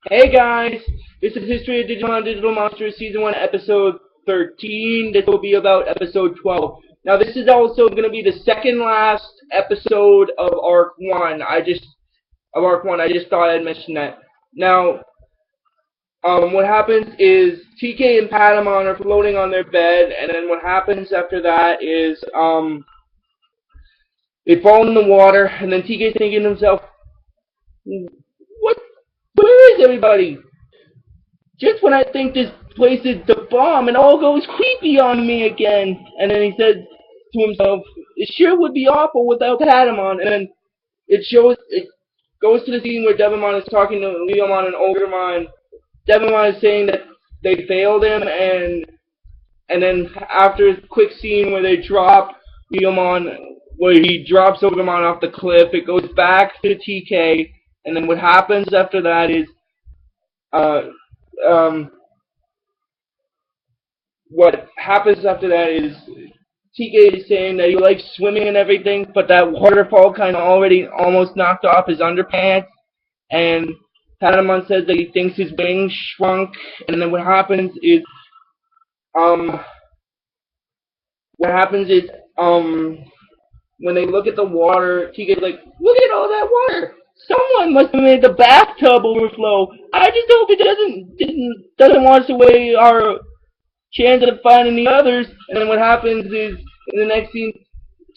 Hey guys, this is History of Digimon Digital Monsters Season 1 Episode 13. This will be about Episode 12. Now this is also going to be the second last episode of Arc 1. I just thought I'd mention that. Now, what happens is TK and Patamon are floating on their bed, and then what happens after that is, they fall in the water, and then TK's thinking to himself, what, where is everybody? Just when I think this place is the bomb, it all goes creepy on me again. And then he says to himself, it sure would be awful without Patamon. And then it goes to the scene where Devimon is talking to Leomon and Ogremon. Devimon is saying that they failed him, and then after a quick scene where they drop Leomon, where he drops Ogremon off the cliff, it goes back to TK, and then what happens after that is, what happens after that is TK is saying that he likes swimming and everything, but that waterfall kind of already almost knocked off his underpants, and Patamon says that he thinks his wings shrunk, and then um, when they look at the water, TK's like, look at all that water! Someone must have made the bathtub overflow. I just hope it doesn't wash away our chance of finding the others. And then what happens is, in the next scene,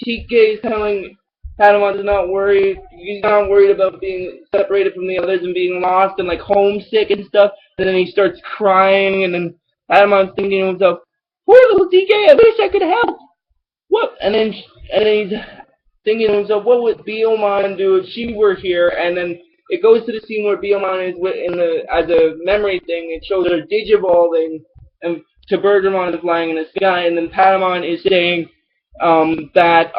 TK is telling Patamon to not worry. He's not worried about being separated from the others and being lost and like homesick and stuff. And then he starts crying, and then Patamon's thinking to himself, poor little TK, I wish I could help. What? And then he's thinking to himself, what would Beelmon do if she were here? And then it goes to the scene where Beelmon is as a memory thing. It shows her digivolving, and Bergermon is flying in the sky, and then Patamon is saying that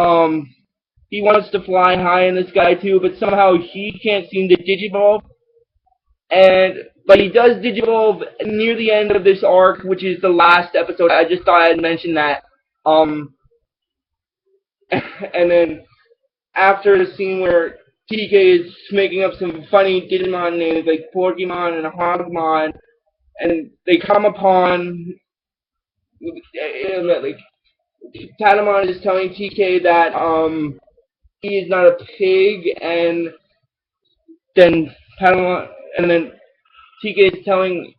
he wants to fly high in the sky too, but somehow he can't seem to digivolve. But he does digivolve near the end of this arc, which is the last episode. I just thought I'd mention that. And then after the scene where TK is making up some funny Digimon names like Porkymon and Hogmon, and they come upon, like, Patamon is telling TK that he is not a pig, and then TK is telling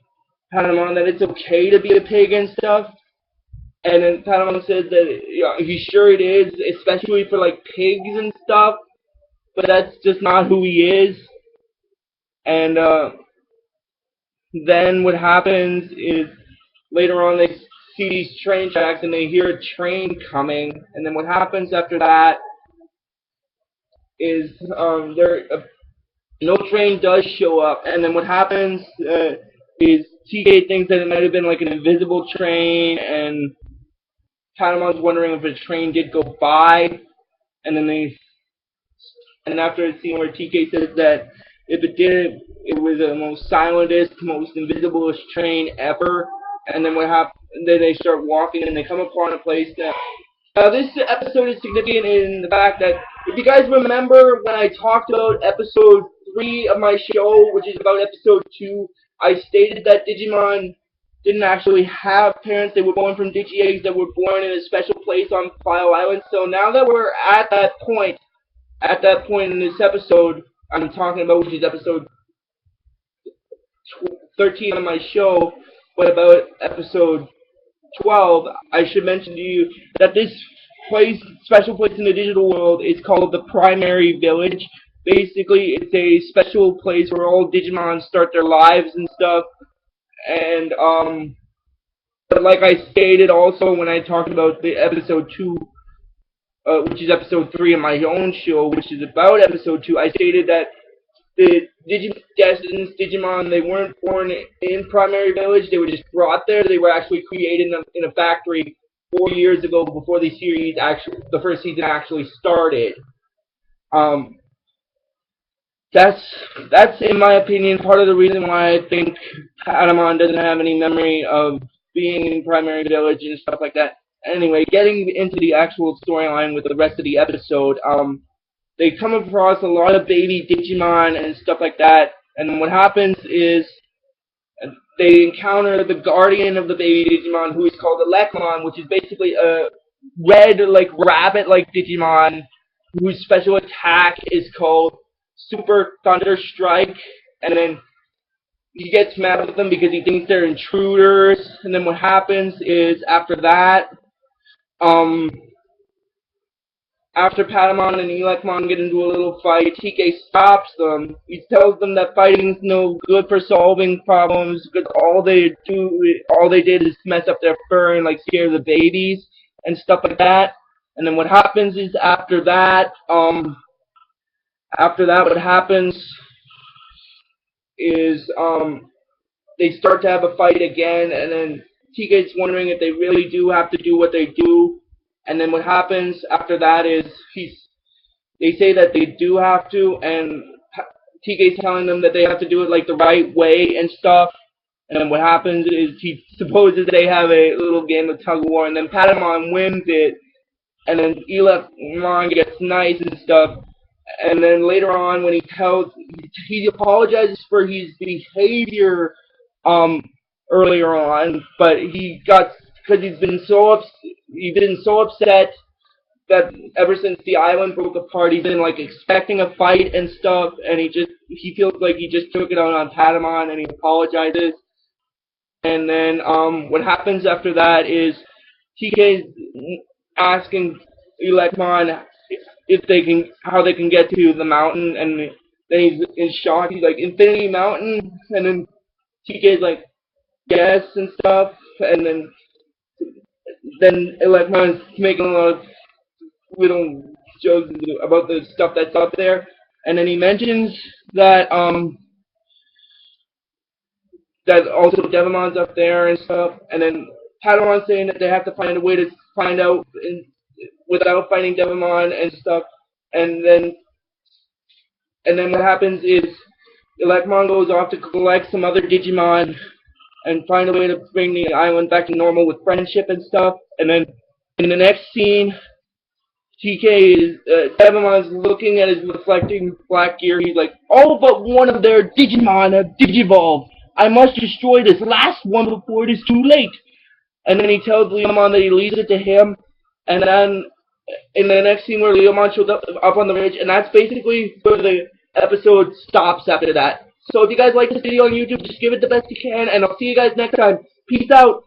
Patamon that it's okay to be a pig and stuff. And then Patamon says that he's sure it is, especially for like pigs and stuff, but that's just not who he is. And then what happens is later on they see these train tracks and they hear a train coming. And then what happens after that is no train does show up. And then what happens is TK thinks that it might have been like an invisible train, and Patamon's wondering if a train did go by, and after a scene where TK says that if it did, it was the most silentest, most invisiblest train ever. And then what happens? Then they start walking, and they come upon a place that. This episode is significant in the fact that, if you guys remember when I talked about episode 3 of my show, which is about episode 2, I stated that Digimon didn't actually have parents. They were born from Digi-Eggs that were born in a special place on File Island. So now that we're at that point in this episode I'm talking about, which is episode 13 of my show, but about episode 12, I should mention to you that this special place in the digital world, is called the Primary Village. Basically, it's a special place where all Digimon start their lives and stuff. And but like I stated also when I talked about the episode 2, which is episode 3 of my own show, which is about episode 2, I stated that the Destined Digimon, they weren't born in Primary Village, they were just brought there. They were actually created in a factory 4 years ago, before the first season actually started. That's in my opinion part of the reason why I think Patamon doesn't have any memory of being in Primary Village and stuff like that. Anyway, getting into the actual storyline with the rest of the episode, they come across a lot of baby Digimon and stuff like that, and what happens is they encounter the guardian of the baby Digimon, who is called Elecmon, which is basically a red, like, rabbit-like Digimon, whose special attack is called Super Thunder Strike, and then he gets mad with them because he thinks they're intruders, and then what happens is, um, after Patamon and Elecmon get into a little fight, TK stops them. He tells them that fighting's no good for solving problems, because all they did is mess up their fur and, like, scare the babies and stuff like that. And then what happens is, what happens is, they start to have a fight again, and then TK's wondering if they really do have to do what they do. And then what happens after that is they say that they do have to, and TK's telling them that they have to do it, like, the right way and stuff. And then what happens is he supposes they have a little game of tug of war, and then Patamon wins it, and then Electron gets nice and stuff. And then later on, when he apologizes for his behavior earlier on, but because he's been so upset that ever since the island broke apart, he's been, like, expecting a fight and stuff, and he feels like he just took it out on Patamon, and he apologizes. And then what happens after that is TK's asking Electron how they can get to the mountain, and then he's in shock. He's like, Infinity Mountain, and then TK's like, yes, and stuff, and then Electron's making a lot of little jokes about the stuff that's up there, and then he mentions that that also Devimon's up there and stuff, and then Padawan's saying that they have to find a way to find out without fighting Devimon and stuff, and then what happens is Electron goes off to collect some other Digimon and find a way to bring the island back to normal with friendship and stuff, and then in the next scene, Devimon's looking at his reflecting black gear. He's like, all but one of their Digimon have Digivolved. I must destroy this last one before it is too late. And then he tells Leomon that he leaves it to him. And then in the next scene where Leomon shows up on the ridge, and that's basically where the episode stops after that. So if you guys like this video on YouTube, just give it the best you can, and I'll see you guys next time. Peace out.